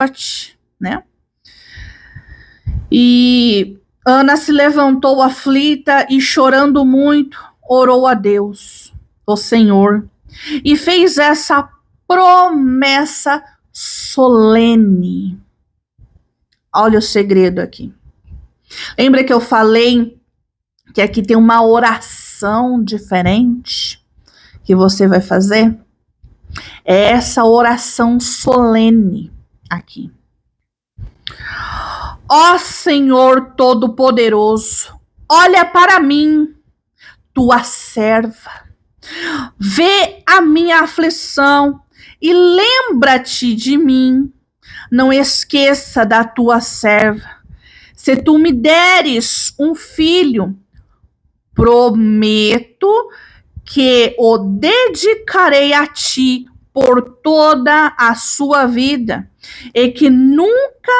morte, né? E Ana se levantou aflita e chorando muito, orou a Deus, o Senhor, e fez essa promessa solene. Olha o segredo aqui. Lembra que eu falei que aqui tem uma oração diferente que você vai fazer? É essa oração solene aqui. Ó Senhor Todo-Poderoso, olha para mim, tua serva. Vê a minha aflição e lembra-te de mim. Não esqueça da tua serva. Se tu me deres um filho, prometo que o dedicarei a ti por toda a sua vida e que nunca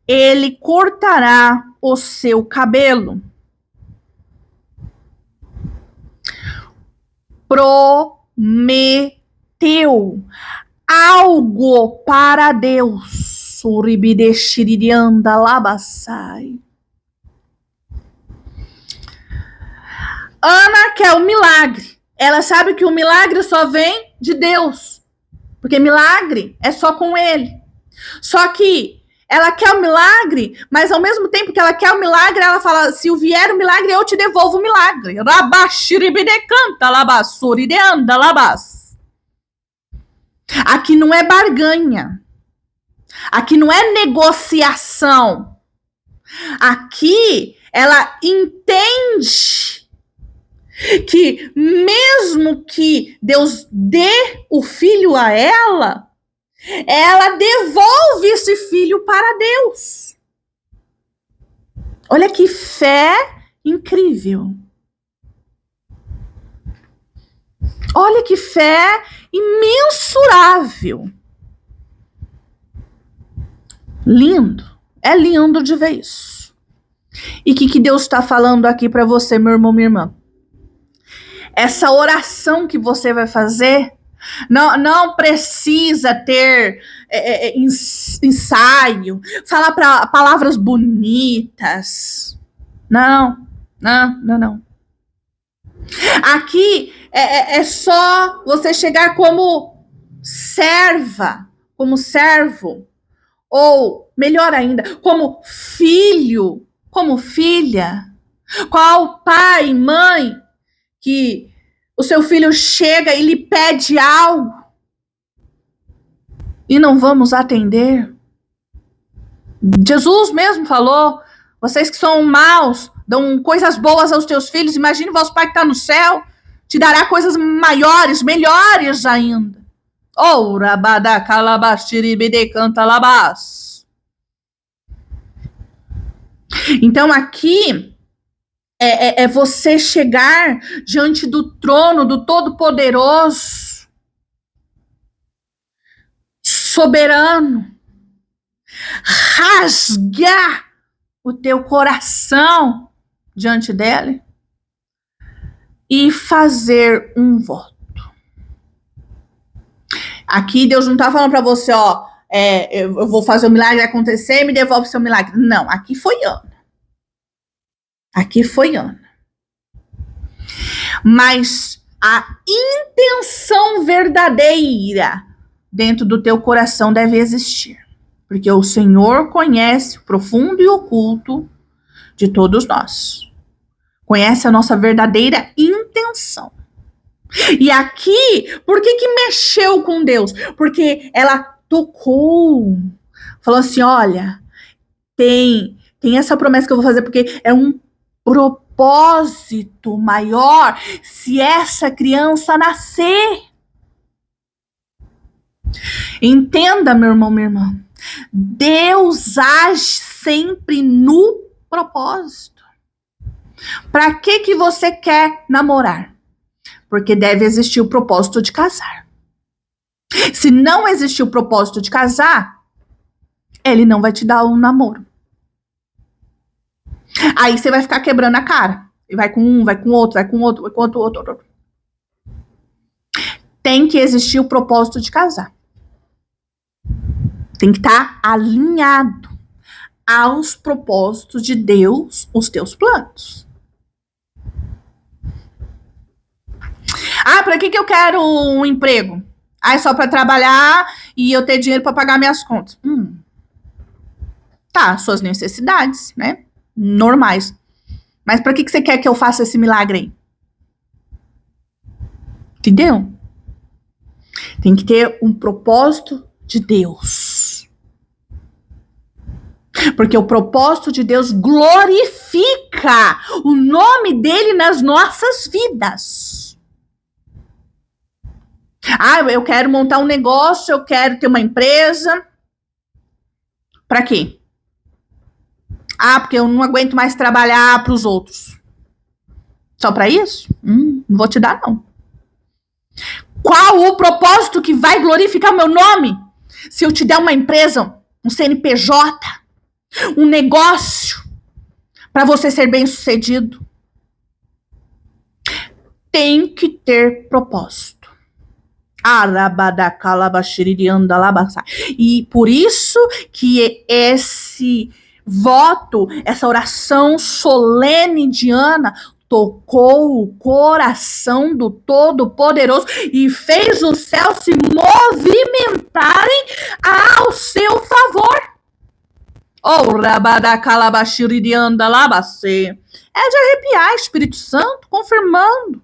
ele cortará o seu cabelo. Prometeu algo para Deus. Ana quer o milagre. Ela sabe que o milagre só vem de Deus, porque milagre é só com ele. Só que ela quer o milagre, mas ao mesmo tempo que ela quer o milagre, ela fala, se vier o milagre, eu te devolvo o milagre. Aqui não é barganha. Aqui não é negociação. Aqui ela entende que mesmo que Deus dê o filho a ela devolve esse filho para Deus. Olha que fé incrível. Olha que fé imensurável. Lindo. É lindo de ver isso. E o que Deus está falando aqui para você, meu irmão, minha irmã? Essa oração que você vai fazer não precisa ter ensaio, falar palavras bonitas. Não. Aqui é só você chegar como serva, como servo, ou melhor ainda, como filho, como filha. Qual pai, mãe que o seu filho chega e lhe pede algo e não vamos atender? Jesus mesmo falou, vocês que são maus, dão coisas boas aos teus filhos, imagine o vosso pai que está no céu, te dará coisas maiores, melhores ainda. Então aqui é você chegar diante do trono do Todo-Poderoso, soberano, rasgar o teu coração diante dele e fazer um voto. Aqui Deus não está falando para você, eu vou fazer o milagre acontecer e me devolve seu milagre. Não, aqui foi Ana. Mas a intenção verdadeira dentro do teu coração deve existir. Porque o Senhor conhece o profundo e oculto de todos nós. Conhece a nossa verdadeira intenção. E aqui, por que mexeu com Deus? Porque ela tocou. Falou assim, olha, tem essa promessa que eu vou fazer, porque é um propósito maior se essa criança nascer. Entenda, meu irmão, minha irmã. Deus age sempre no propósito. Para que você quer namorar? Porque deve existir o propósito de casar. Se não existir o propósito de casar, ele não vai te dar um namoro. Aí você vai ficar quebrando a cara. E vai com um, vai com outro, vai com outro, vai com outro. Tem que existir o propósito de casar. Tem que estar alinhado aos propósitos de Deus, os teus planos. Para que eu quero um emprego? É só para trabalhar e eu ter dinheiro para pagar minhas contas. Tá, suas necessidades, né? Normais. Mas para que você quer que eu faça esse milagre aí? Entendeu? Tem que ter um propósito de Deus. Porque o propósito de Deus glorifica o nome dele nas nossas vidas. Eu quero montar um negócio, eu quero ter uma empresa. Para quê? Porque eu não aguento mais trabalhar para os outros. Só para isso? Não vou te dar, não. Qual o propósito que vai glorificar o meu nome? Se eu te der uma empresa, um CNPJ, um negócio, para você ser bem-sucedido, tem que ter propósito. E por isso que esse voto, essa oração solene de Ana, tocou o coração do Todo-Poderoso e fez os céus se movimentarem ao seu favor. É de arrepiar, Espírito Santo, confirmando.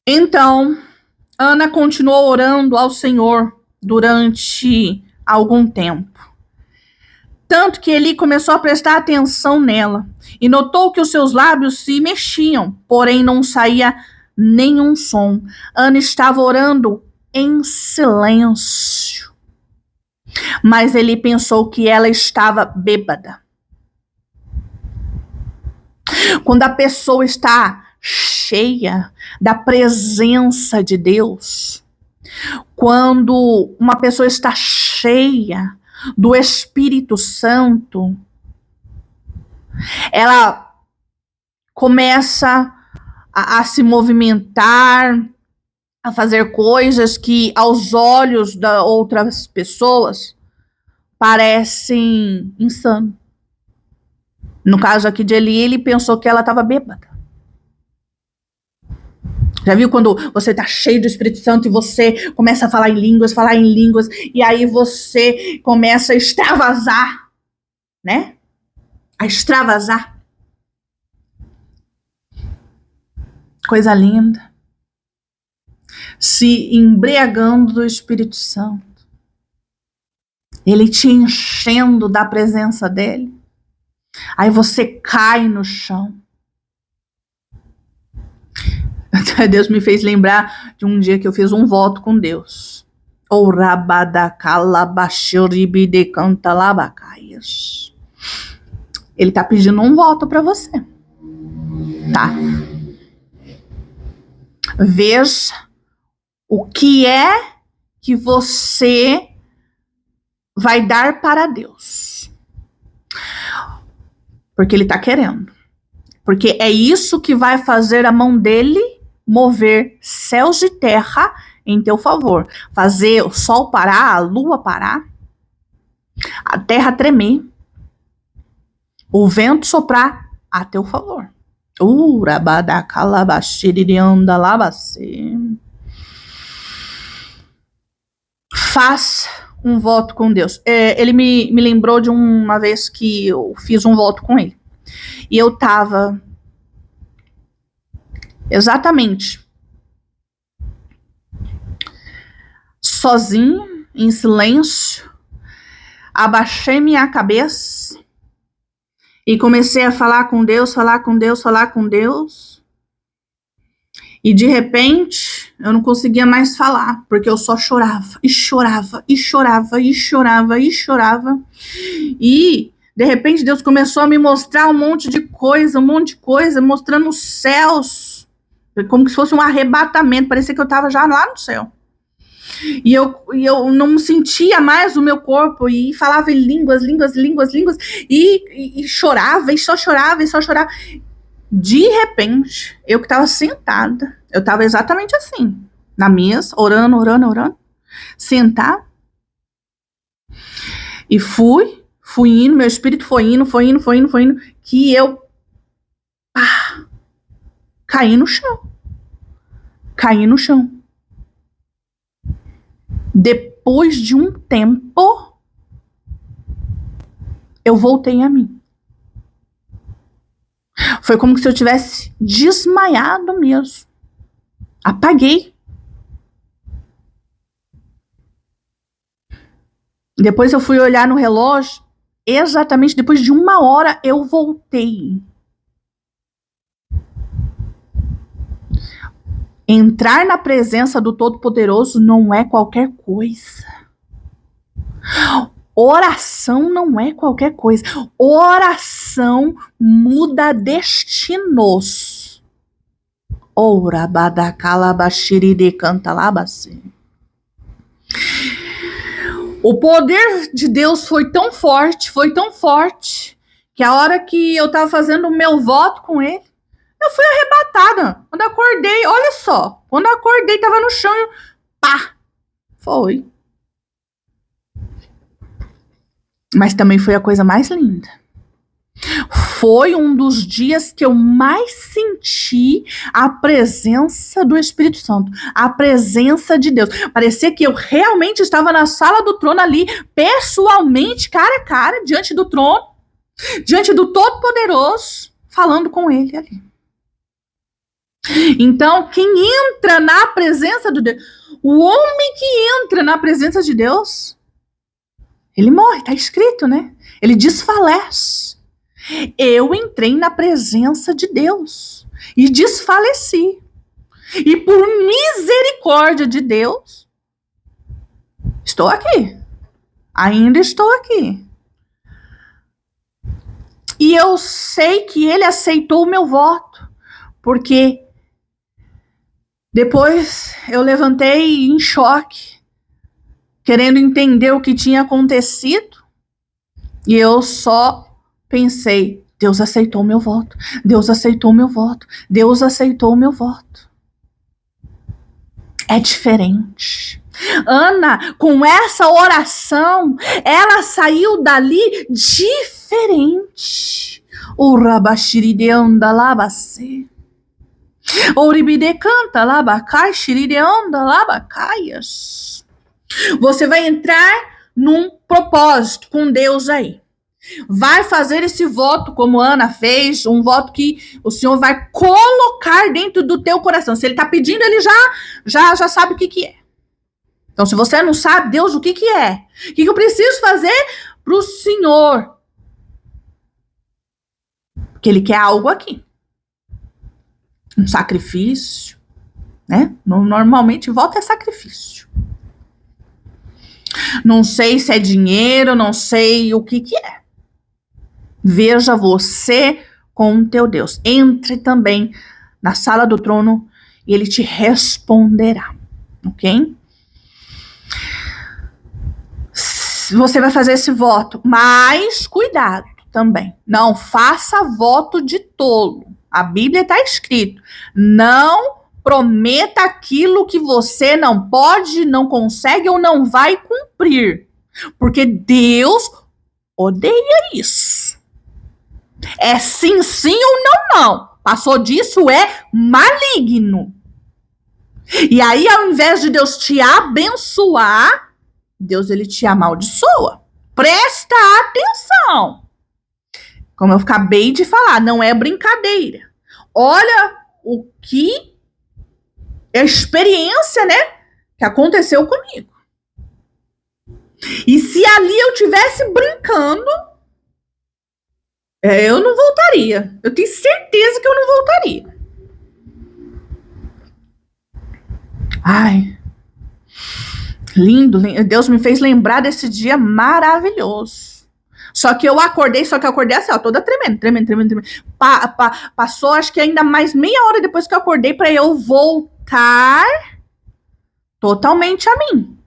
Então, Ana continuou orando ao Senhor durante algum tempo. Tanto que Eli começou a prestar atenção nela e notou que os seus lábios se mexiam, porém não saía nenhum som. Ana estava orando em silêncio. Mas Eli pensou que ela estava bêbada. Quando a pessoa está cheia da presença de Deus, quando uma pessoa está cheia do Espírito Santo, ela começa a se movimentar, a fazer coisas que aos olhos das outras pessoas parecem insano. No caso aqui de Eli, ele pensou que ela estava bêbada. Já viu quando você está cheio do Espírito Santo e você começa a falar em línguas, e aí você começa a extravasar, né? A extravasar. Coisa linda. Se embriagando do Espírito Santo. Ele te enchendo da presença dele. Aí você cai no chão. Deus me fez lembrar de um dia que eu fiz um voto com Deus. Ele tá pedindo um voto para você. Tá? Veja o que é que você vai dar para Deus. Porque ele tá querendo. Porque é isso que vai fazer a mão dele mover céus e terra em teu favor. Fazer o sol parar, a lua parar, a terra tremer, o vento soprar a teu favor. Faz um voto com Deus. Ele me lembrou de uma vez que eu fiz um voto com ele. E eu tava exatamente sozinho, em silêncio, abaixei minha cabeça e comecei a falar com Deus. E de repente, eu não conseguia mais falar, porque eu só chorava, e chorava. E de repente Deus começou a me mostrar um monte de coisa, mostrando os céus, como se fosse um arrebatamento, parecia que eu estava já lá no céu. E eu não sentia mais o meu corpo, e falava em línguas, e chorava, e só chorava. De repente, eu que estava sentada, eu estava exatamente assim, na mesa, orando, orando, orando, sentar, e fui indo, meu espírito foi indo, que eu caí no chão. Depois de um tempo, eu voltei a mim. Foi como se eu tivesse desmaiado mesmo. Apaguei. Depois eu fui olhar no relógio, exatamente depois de 1 hora eu voltei. Entrar na presença do Todo-Poderoso não é qualquer coisa. Oração não é qualquer coisa. Oração muda destinos. Ora badacalabashiri de cantalabase. O poder de Deus foi tão forte, que a hora que eu estava fazendo o meu voto com ele, eu fui arrebatada. Quando eu acordei, olha só, tava no chão, pá, foi. Mas também foi a coisa mais linda. Foi um dos dias que eu mais senti a presença do Espírito Santo, a presença de Deus. Parecia que eu realmente estava na sala do trono ali, pessoalmente, cara a cara, diante do trono, diante do Todo-Poderoso, falando com ele ali. Então, quem entra na presença de Deus, o homem que entra na presença de Deus, ele morre, tá escrito, né? Ele desfalece. Eu entrei na presença de Deus e desfaleci. E por misericórdia de Deus, estou aqui. Ainda estou aqui. E eu sei que ele aceitou o meu voto, porque depois eu levantei em choque, querendo entender o que tinha acontecido, e eu só pensei, Deus aceitou o meu voto, Deus aceitou o meu voto, Deus aceitou o meu voto. É diferente. Ana, com essa oração, ela saiu dali diferente. O rabashiride anda labase. Ouribide canta labacai, shiride anda labacaias. Você vai entrar num propósito com Deus aí. Vai fazer esse voto como Ana fez, um voto que o Senhor vai colocar dentro do teu coração. Se ele está pedindo, ele já sabe o que é. Então, se você não sabe, Deus, o que é? O que eu preciso fazer para o Senhor? Porque ele quer algo aqui. Um sacrifício, né? Normalmente, voto é sacrifício. Não sei se é dinheiro, não sei o que é. Veja você com o teu Deus. Entre também na sala do trono e ele te responderá, ok? Você vai fazer esse voto, mas cuidado também. Não faça voto de tolo. A Bíblia está escrito. Não prometa aquilo que você não pode, não consegue ou não vai cumprir. Porque Deus odeia isso. É sim, sim ou não, não. Passou disso, é maligno. E aí, ao invés de Deus te abençoar, Deus, ele te amaldiçoa. Presta atenção. Como eu acabei de falar, não é brincadeira. Olha o que é a experiência, né, que aconteceu comigo. E se ali eu tivesse brincando, eu não voltaria. Eu tenho certeza que eu não voltaria. Ai, lindo. Deus me fez lembrar desse dia maravilhoso. Só que eu acordei assim, ó, toda tremendo. Passou, acho que ainda mais meia hora depois que eu acordei para eu voltar totalmente a mim.